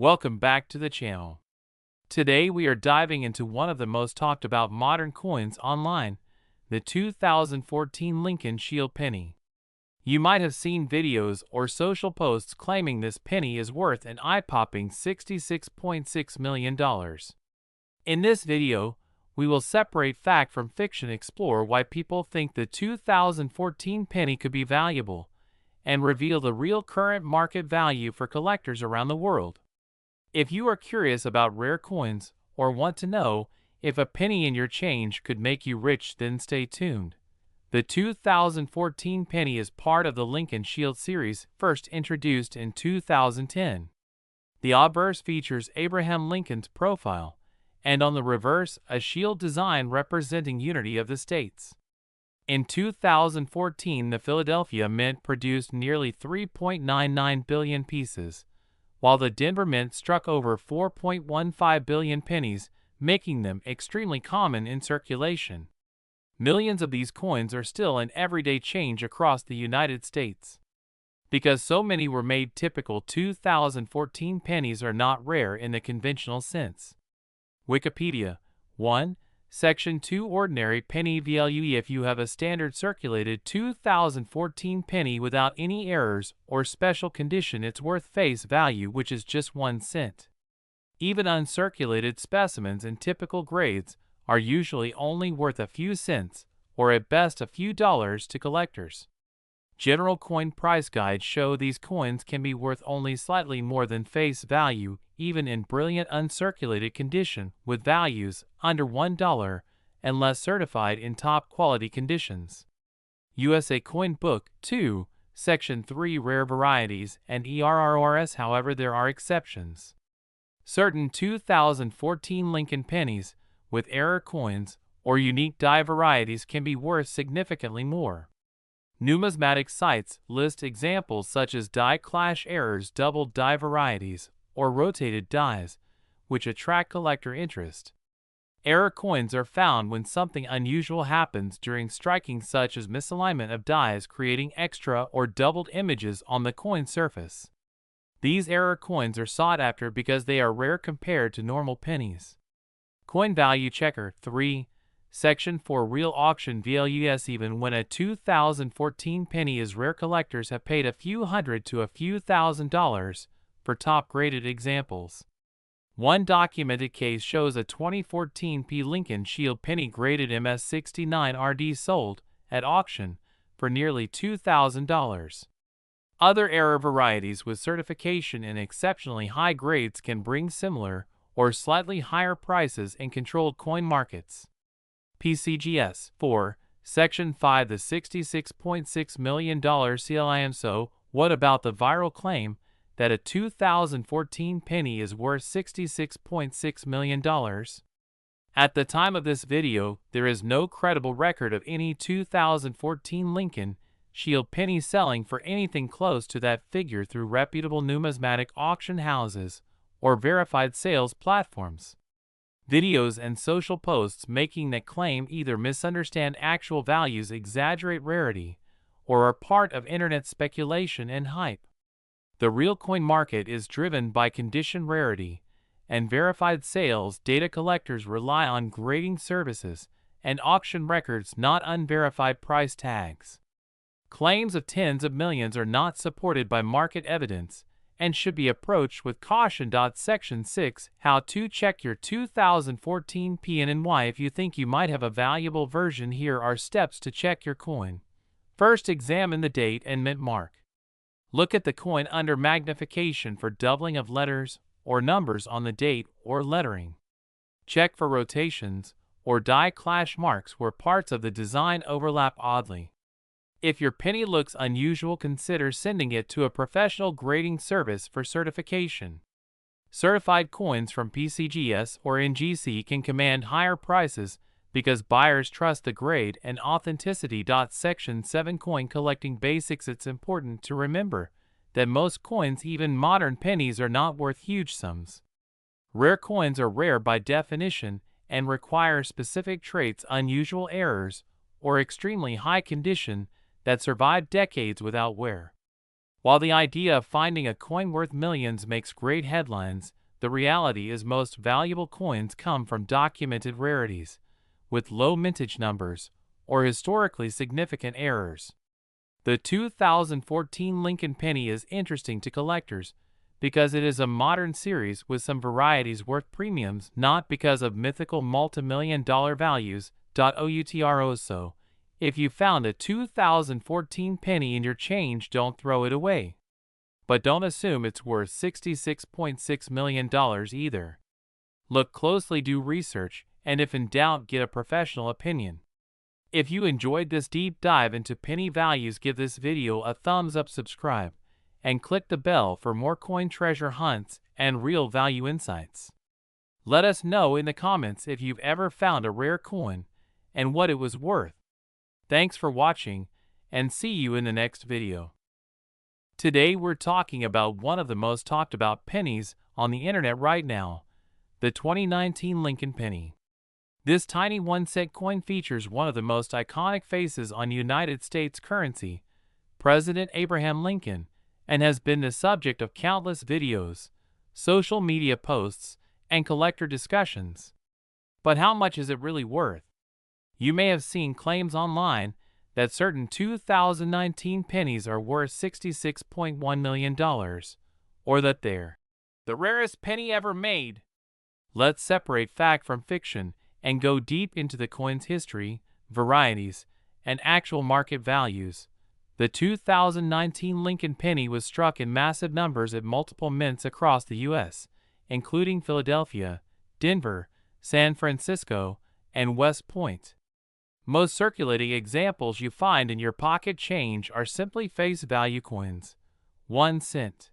Welcome back to the channel. Today we are diving into one of the most talked about modern coins online, the 2014 Lincoln Shield penny. You might have seen videos or social posts claiming this penny is worth an eye-popping $66.6 million. In this video, we will separate fact from fiction, explore why people think the 2014 penny could be valuable, and reveal the real current market value for collectors around the world. If you are curious about rare coins or want to know if a penny in your change could make you rich, then stay tuned. The 2014 penny is part of the Lincoln Shield series, first introduced in 2010. The obverse features Abraham Lincoln's profile, and on the reverse, a shield design representing unity of the states. In 2014, the Philadelphia Mint produced nearly 3.99 billion pieces, while the Denver Mint struck over 4.15 billion pennies, making them extremely common in circulation. Millions of these coins are still in everyday change across the United States. Because so many were made, typical 2014 pennies are not rare in the conventional sense. Wikipedia 1. Section 2 Ordinary penny value. If you have a standard circulated 2014 penny without any errors or special condition, it's worth face value, which is just 1 cent. Even uncirculated specimens in typical grades are usually only worth a few cents, or at best a few dollars to collectors. General coin price guides show these coins can be worth only slightly more than face value, even in brilliant uncirculated condition, with values under $1 unless certified in top quality conditions. USA Coin Book 2, Section 3 Rare Varieties and ERRRS. However, there are exceptions. Certain 2014 Lincoln pennies with error coins or unique die varieties can be worth significantly more. Numismatic sites list examples such as die clash errors, doubled die varieties, or rotated dies, which attract collector interest. Error coins are found when something unusual happens during striking, such as misalignment of dies, creating extra or doubled images on the coin surface. These error coins are sought after because they are rare compared to normal pennies. Coin Value Checker 3. Section 4 Real Auction values. Even when a 2014 penny is rare, collectors have paid a few hundred to a few $1,000s for top-graded examples. One documented case shows a 2014 P. Lincoln Shield penny graded MS69RD sold at auction for nearly $2,000. Other error varieties with certification in exceptionally high grades can bring similar or slightly higher prices in controlled coin markets. PCGS 4. Section 5 The $66.6 million CLIM. So, what about the viral claim that a 2014 penny is worth $66.6 million? At the time of this video, there is no credible record of any 2014 Lincoln Shield penny selling for anything close to that figure through reputable numismatic auction houses or verified sales platforms. Videos and social posts making that claim either misunderstand actual values, exaggerate rarity, or are part of internet speculation and hype. The real coin market is driven by condition, rarity, and verified sales data. Collectors rely on grading services and auction records, not unverified price tags. Claims of tens of millions are not supported by market evidence and should be approached with caution. Section 6 How to check your 2014 PNY. If you think you might have a valuable version, here are steps to check your coin. First, examine the date and mint mark. Look at the coin under magnification for doubling of letters or numbers on the date or lettering. Check for rotations or die clash marks where parts of the design overlap oddly. If your penny looks unusual, consider sending it to a professional grading service for certification. Certified coins from PCGS or NGC can command higher prices because buyers trust the grade and authenticity. Section 7 Coin Collecting Basics. It's important to remember that most coins, even modern pennies, are not worth huge sums. Rare coins are rare by definition and require specific traits, unusual errors, or extremely high condition that survive decades without wear. While the idea of finding a coin worth millions makes great headlines, the reality is most valuable coins come from documented rarities, with low mintage numbers, or historically significant errors. The 2014 Lincoln penny is interesting to collectors because it is a modern series with some varieties worth premiums, not because of mythical multi-million-dollar values. So, if you found a 2014 penny in your change, don't throw it away. But don't assume it's worth $66.6 million either. Look closely, do research, and if in doubt, get a professional opinion. If you enjoyed this deep dive into penny values, give this video a thumbs up, subscribe, and click the bell for more coin treasure hunts and real value insights. Let us know in the comments if you've ever found a rare coin and what it was worth. Thanks for watching, and see you in the next video. Today we're talking about one of the most talked about pennies on the internet right now, the 2019 Lincoln penny. This tiny 1-cent coin features one of the most iconic faces on United States currency, President Abraham Lincoln, and has been the subject of countless videos, social media posts, and collector discussions. But how much is it really worth? You may have seen claims online that certain 2019 pennies are worth $66.1 million, or that they're the rarest penny ever made. Let's separate fact from fiction and go deep into the coin's history, varieties, and actual market values. The 2019 Lincoln penny was struck in massive numbers at multiple mints across the U.S., including Philadelphia, Denver, San Francisco, and West Point. Most circulating examples you find in your pocket change are simply face value coins, 1 cent.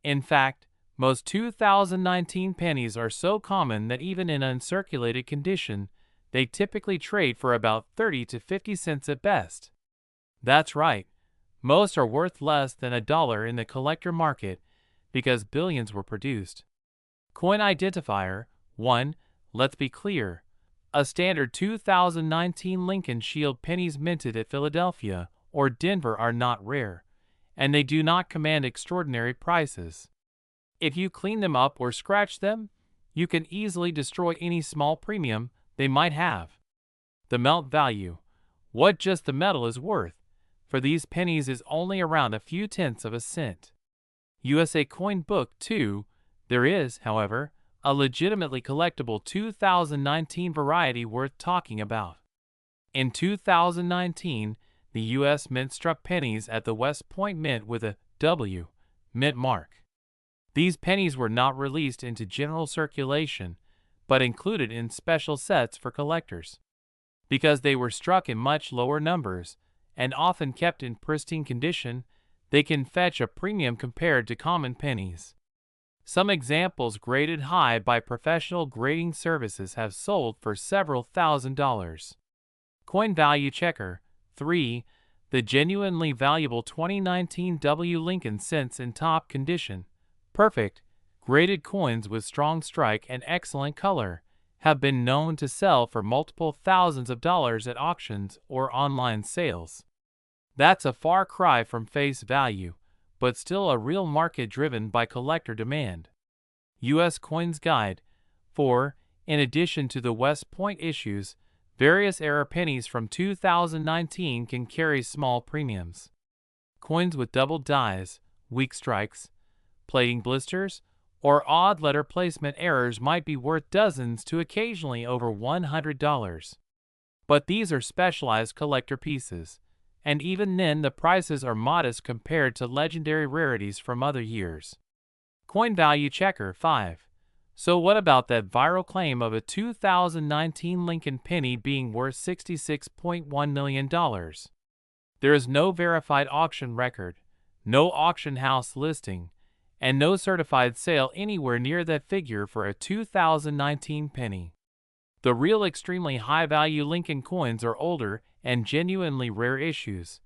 In fact, most 2019 pennies are so common that even in uncirculated condition, they typically trade for about 30 to 50 cents at best. That's right, most are worth less than $1 in the collector market because billions were produced. Coin identifier 1. Let's be clear. A standard 2019 Lincoln Shield pennies minted at Philadelphia or Denver are not rare, and they do not command extraordinary prices. If you clean them up or scratch them, you can easily destroy any small premium they might have. The melt value, what just the metal is worth, for these pennies is only around a few tenths of a cent. USA Coin Book 2. There is, however, a legitimately collectible 2019 variety worth talking about. In 2019, the U.S. Mint struck pennies at the West Point Mint with a W mint mark. These pennies were not released into general circulation, but included in special sets for collectors. Because they were struck in much lower numbers and often kept in pristine condition, they can fetch a premium compared to common pennies. Some examples graded high by professional grading services have sold for several $1,000s. Coin Value Checker 3. The genuinely valuable 2019 W. Lincoln cents in top condition, perfect, graded coins with strong strike and excellent color have been known to sell for multiple thousands of dollars at auctions or online sales. That's a far cry from face value, but still a real market driven by collector demand. U.S. Coins Guide 4. In addition to the West Point issues, various era pennies from 2019 can carry small premiums. Coins with double dies, weak strikes, plating blisters, or odd letter placement errors might be worth dozens to occasionally over $100. But these are specialized collector pieces, and even then the prices are modest compared to legendary rarities from other years. Coin Value Checker 5. So what about that viral claim of a 2019 Lincoln penny being worth $66.1 million? There is no verified auction record, no auction house listing, and no certified sale anywhere near that figure for a 2019 penny. The real extremely high-value Lincoln coins are older and genuinely rare issues.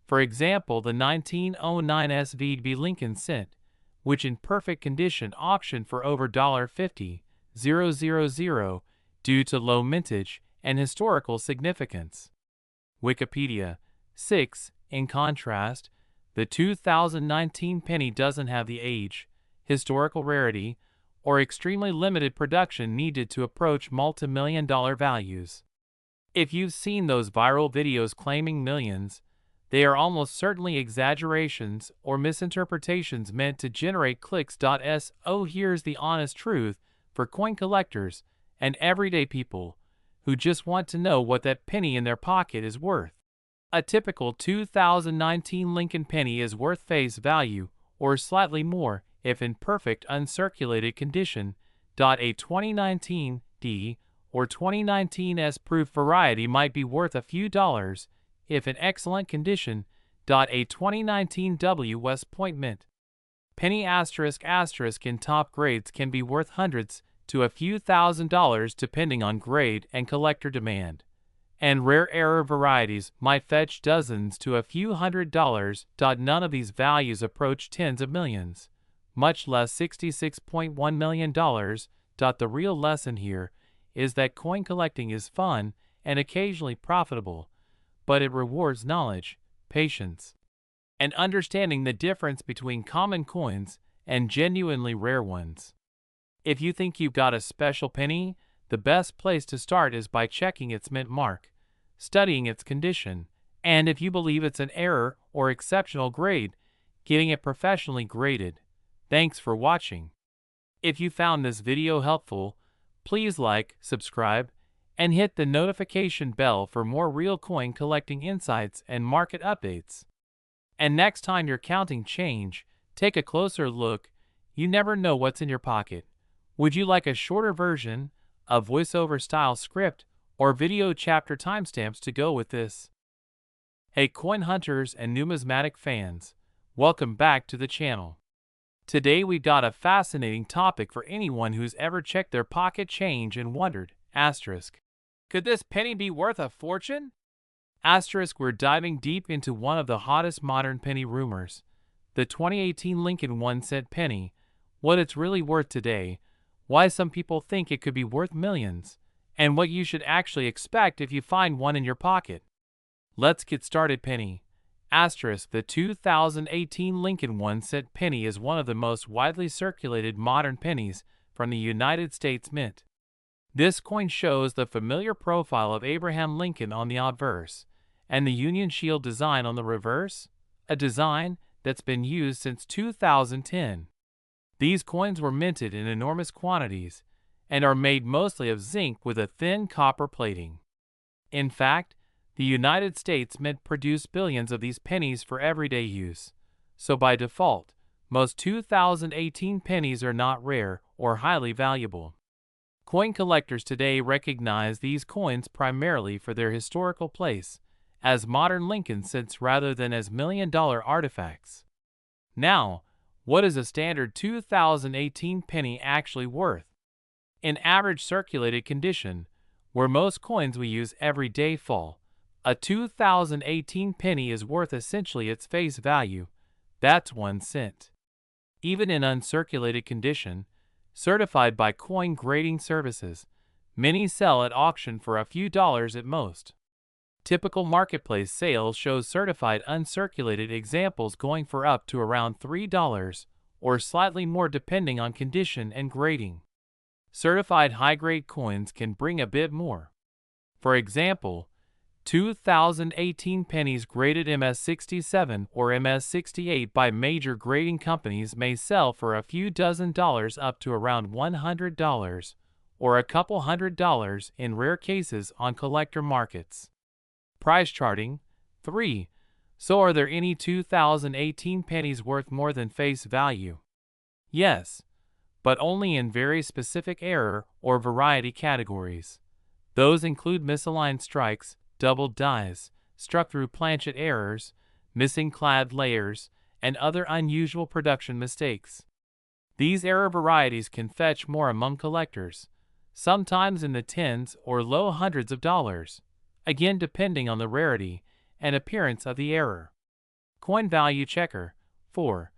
For example, the 1909 SVB Lincoln cent, which in perfect condition auctioned for over $50,000 due to low mintage and historical significance. Wikipedia 6. In contrast, The 2019 penny doesn't have the age, historical rarity, or extremely limited production needed to approach multi-million-dollar values. If you've seen those viral videos claiming millions, they are almost certainly exaggerations or misinterpretations meant to generate clicks. So here's the honest truth for coin collectors and everyday people who just want to know what that penny in their pocket is worth. A typical 2019 Lincoln penny is worth face value or slightly more if in perfect uncirculated condition. A 2019 D or 2019 S proof variety might be worth a few dollars if in excellent condition. A 2019 W West Point Mint penny ** in top grades can be worth hundreds to a few $1,000s depending on grade and collector demand, and rare error varieties might fetch dozens to a few $100s. None of these values approach tens of millions, much less $66.1 million. The real lesson here is that coin collecting is fun and occasionally profitable, but it rewards knowledge, patience, and understanding the difference between common coins and genuinely rare ones. If you think you've got a special penny, the best place to start is by checking its mint mark, studying its condition, and if you believe it's an error or exceptional grade, getting it professionally graded. Thanks for watching. If you found this video helpful, please like, subscribe, and hit the notification bell for more real coin collecting insights and market updates. And next time you're counting change, take a closer look. You never know what's in your pocket. Would you like a shorter version, a voiceover style script, or video chapter timestamps to go with this? Hey coin hunters and numismatic fans, welcome back to the channel. Today we've got a fascinating topic for anyone who's ever checked their pocket change and wondered, could this penny be worth a fortune? We're diving deep into one of the hottest modern penny rumors, the 2018 Lincoln 1-cent penny, what it's really worth today, why some people think it could be worth millions, and what you should actually expect if you find one in your pocket. Let's get started. Penny. The 2018 Lincoln 1-cent penny is one of the most widely circulated modern pennies from the United States Mint. This coin shows the familiar profile of Abraham Lincoln on the obverse, and the Union Shield design on the reverse, a design that's been used since 2010. These coins were minted in enormous quantities and are made mostly of zinc with a thin copper plating. In fact, the United States Mint produced billions of these pennies for everyday use, so by default, most 2018 pennies are not rare or highly valuable. Coin collectors today recognize these coins primarily for their historical place as modern Lincoln cents rather than as million-dollar artifacts. Now, what is a standard 2018 penny actually worth? In average circulated condition, where most coins we use every day fall, a 2018 penny is worth essentially its face value, that's 1 cent. Even in uncirculated condition, certified by coin grading services, many sell at auction for a few dollars at most. Typical marketplace sales show certified uncirculated examples going for up to around $3 or slightly more depending on condition and grading. Certified high-grade coins can bring a bit more. For example, 2018 pennies graded MS-67 or MS-68 by major grading companies may sell for a few dozen dollars up to around $100 or a couple $100 in rare cases on collector markets. Price charting. 3. So are there any 2018 pennies worth more than face value? Yes, but only in very specific error or variety categories. Those include misaligned strikes, doubled dies, struck through planchet errors, missing clad layers, and other unusual production mistakes. These error varieties can fetch more among collectors, sometimes in the tens or low hundreds of dollars, again depending on the rarity and appearance of the error. Coin value checker. 4.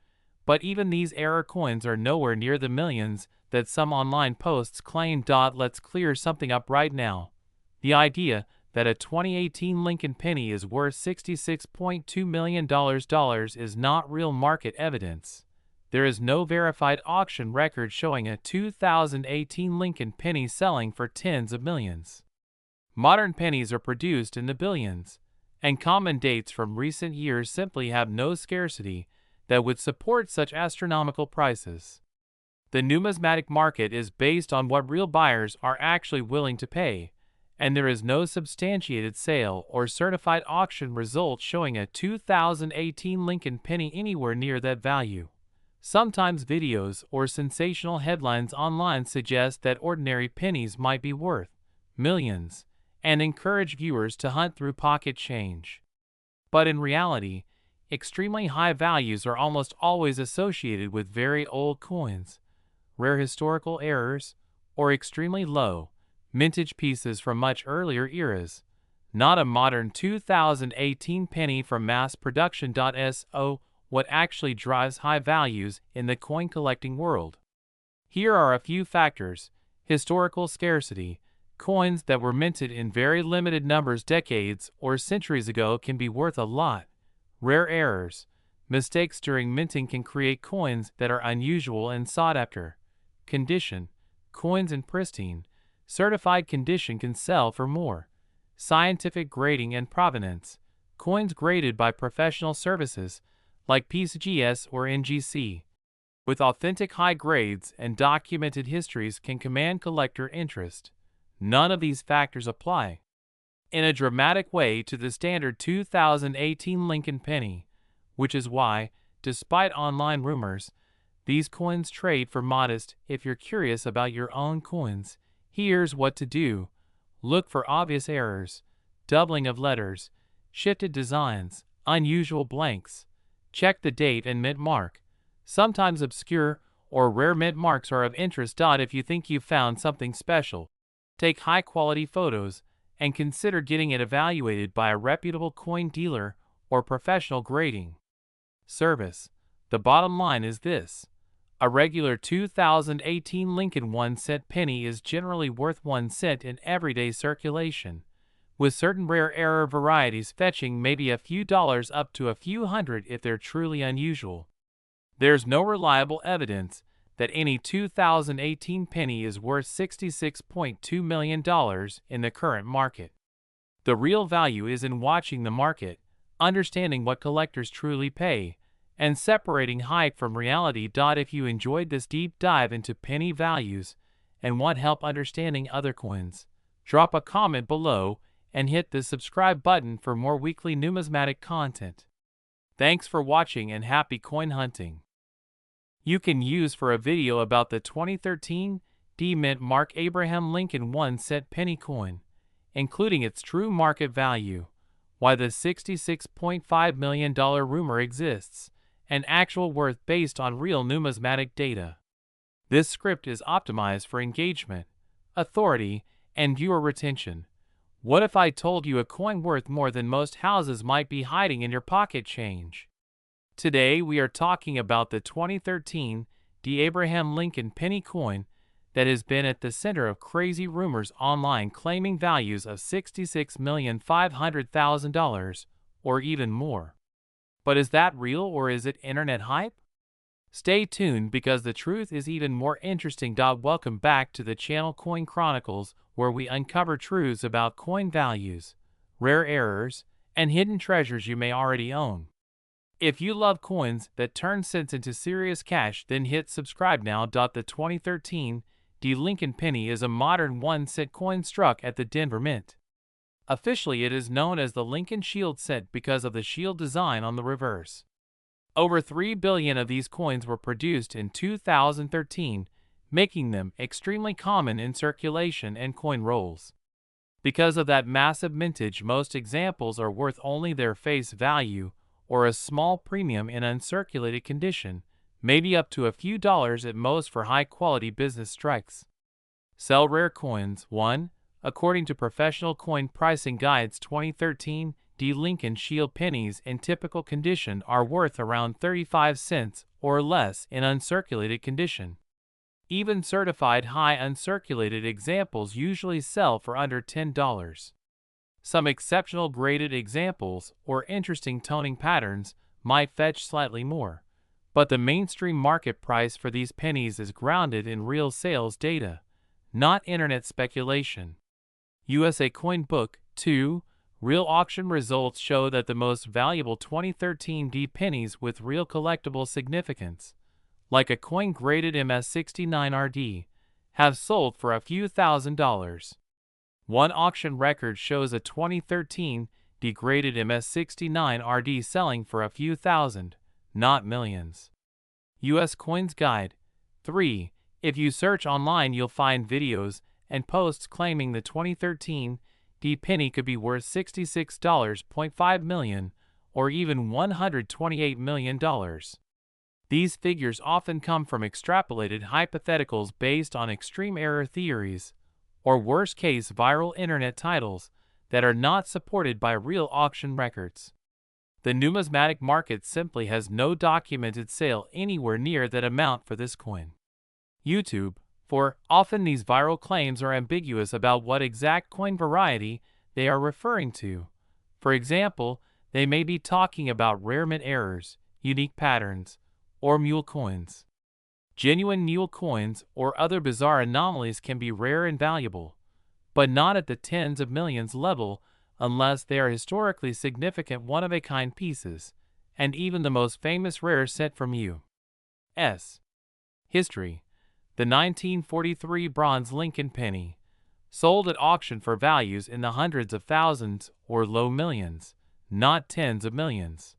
But even these error coins are nowhere near the millions that some online posts claim. Let's clear something up right now. The idea that a 2018 Lincoln penny is worth $66.2 million dollars is not real market evidence. There is no verified auction record showing a 2018 Lincoln penny selling for tens of millions. Modern pennies are produced in the billions, and common dates from recent years simply have no scarcity that would support such astronomical prices. The numismatic market is based on what real buyers are actually willing to pay, and there is no substantiated sale or certified auction result showing a 2018 Lincoln penny anywhere near that value. Sometimes videos or sensational headlines online suggest that ordinary pennies might be worth millions and encourage viewers to hunt through pocket change. But in reality, extremely high values are almost always associated with very old coins, rare historical errors, or extremely low, mintage pieces from much earlier eras, not a modern 2018 penny from mass production. So, what actually drives high values in the coin collecting world? Here are a few factors: historical scarcity. Coins that were minted in very limited numbers decades or centuries ago can be worth a lot. Rare errors. Mistakes during minting can create coins that are unusual and sought after. Condition. Coins in pristine, certified condition can sell for more. Scientific grading and provenance. Coins graded by professional services like PCGS or NGC, with authentic high grades and documented histories, can command collector interest. None of these factors apply in a dramatic way to the standard 2018 Lincoln penny, which is why, despite online rumors, these coins trade for modest. If you're curious about your own coins, here's what to do. Look for obvious errors, doubling of letters, shifted designs, unusual blanks. Check the date and mint mark. Sometimes obscure or rare mint marks are of interest. If you think you've found something special, take high-quality photos and consider getting it evaluated by a reputable coin dealer or professional grading service. The bottom line is this: a regular 2018 Lincoln 1-cent penny is generally worth 1 cent in everyday circulation, with certain rare error varieties fetching maybe a few dollars up to a few hundred if they're truly unusual. There's no reliable evidence that any 2018 penny is worth $66.2 million in the current market. The real value is in watching the market, understanding what collectors truly pay, and separating hype from reality. If you enjoyed this deep dive into penny values and want help understanding other coins, drop a comment below and hit the subscribe button for more weekly numismatic content. Thanks for watching and happy coin hunting. You can use for a video about the 2013 D-Mint Mark Abraham Lincoln 1-cent penny coin, including its true market value, why the $66.5 million rumor exists, and actual worth based on real numismatic data. This script is optimized for engagement, authority, and viewer retention. What if I told you a coin worth more than most houses might be hiding in your pocket change? Today we are talking about the 2013 D. Abraham Lincoln penny coin that has been at the center of crazy rumors online claiming values of $66,500,000 or even more. But is that real or is it internet hype? Stay tuned because the truth is even more interesting. Welcome back to the channel Coin Chronicles, where we uncover truths about coin values, rare errors, and hidden treasures you may already own. If you love coins that turn cents into serious cash, then hit subscribe now. The 2013 D. Lincoln penny is a modern 1-cent coin struck at the Denver Mint. Officially, it is known as the Lincoln Shield cent because of the shield design on the reverse. Over 3 billion of these coins were produced in 2013, making them extremely common in circulation and coin rolls. Because of that massive mintage, most examples are worth only their face value or a small premium in uncirculated condition, maybe up to a few dollars at most for high-quality business strikes. Sell rare coins. 1. According to Professional Coin Pricing Guides 2013, D. Lincoln Shield pennies in typical condition are worth around 35 cents or less in uncirculated condition. Even certified high uncirculated examples usually sell for under $10. Some exceptional graded examples or interesting toning patterns might fetch slightly more, but the mainstream market price for these pennies is grounded in real sales data, not internet speculation. USA Coin Book 2. Real auction results show that the most valuable 2013 D pennies with real collectible significance, like a coin graded MS69RD, have sold for a few $1,000s. One auction record shows a 2013 degraded MS69RD selling for a few thousand, not millions. US Coins Guide 3. If you search online, you'll find videos and posts claiming the 2013 D penny could be worth $66.5 million or even $128 million. These figures often come from extrapolated hypotheticals based on extreme error theories or worst-case viral internet titles that are not supported by real auction records. The numismatic market simply has no documented sale anywhere near that amount for this coin. YouTube. For often these viral claims are ambiguous about what exact coin variety they are referring to. For example, they may be talking about rare mint errors, unique patterns, or mule coins. Genuine mule coins or other bizarre anomalies can be rare and valuable, but not at the tens of millions level unless they are historically significant one-of-a-kind pieces, and even the most famous rare sent from U.S. history. The 1943 bronze Lincoln penny, sold at auction for values in the hundreds of thousands or low millions, not tens of millions.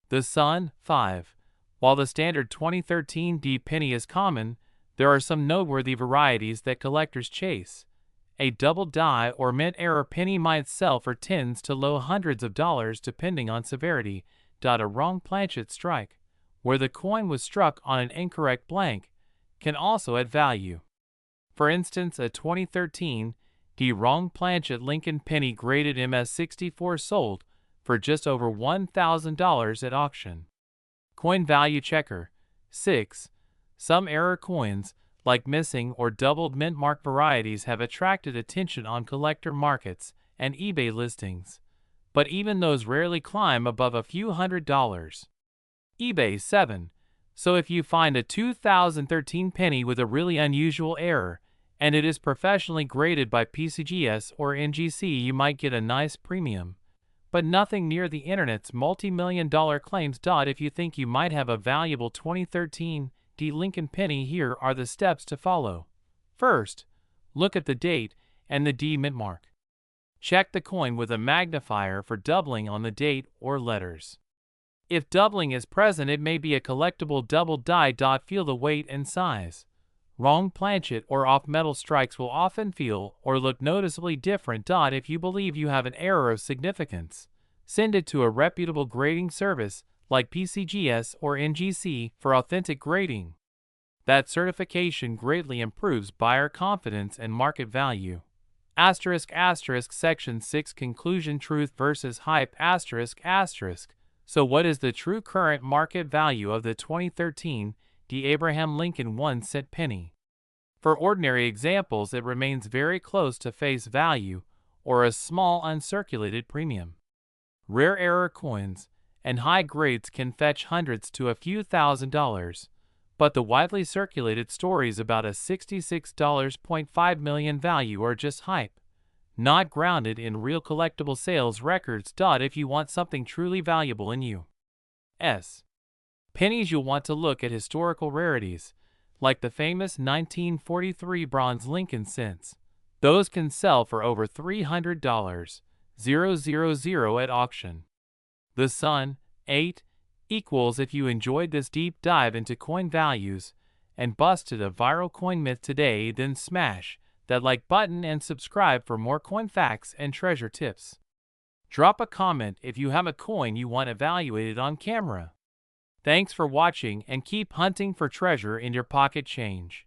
The Sun 5. While the standard 2013 D penny is common, there are some noteworthy varieties that collectors chase. A double die or mint error penny might sell for tens to low hundreds of dollars depending on severity. A wrong planchet strike, where the coin was struck on an incorrect blank, can also add value. For instance, a 2013 D wrong planchet Lincoln penny graded MS64 sold for just over $1,000 at auction. Coin Value Checker 6. Some error coins, like missing or doubled mint mark varieties, have attracted attention on collector markets and eBay listings, but even those rarely climb above a few $100s. eBay 7. So if you find a 2013 penny with a really unusual error, and it is professionally graded by PCGS or NGC, you might get a nice premium, but nothing near the internet's multi-million-dollar claims. If you think you might have a valuable 2013 D Lincoln penny, here are the steps to follow. First, look at the date and the D mint mark. Check the coin with a magnifier for doubling on the date or letters. If doubling is present, it may be a collectible double die. Feel the weight and size. Wrong planchet or off-metal strikes will often feel or look noticeably different. If you believe you have an error of significance, send it to a reputable grading service like PCGS or NGC for authentic grading. That certification greatly improves buyer confidence and market value. Section 6 Conclusion: Truth versus Hype. So what is the true current market value of the 2013 D Abraham Lincoln 1-cent penny? For ordinary examples, it remains very close to face value or a small uncirculated premium. Rare error coins and high grades can fetch hundreds to a few $1,000s, but the widely circulated stories about a $66.5 million value are just hype, not grounded in real collectible sales records. If you want something truly valuable in U.S. pennies, you'll want to look at historical rarities, like the famous 1943 bronze Lincoln cents. Those can sell for over $300 at auction. The Sun 8 equals. If you enjoyed this deep dive into coin values and busted a viral coin myth today, then smash that like button and subscribe for more coin facts and treasure tips. Drop a comment if you have a coin you want evaluated on camera. Thanks for watching, and keep hunting for treasure in your pocket change.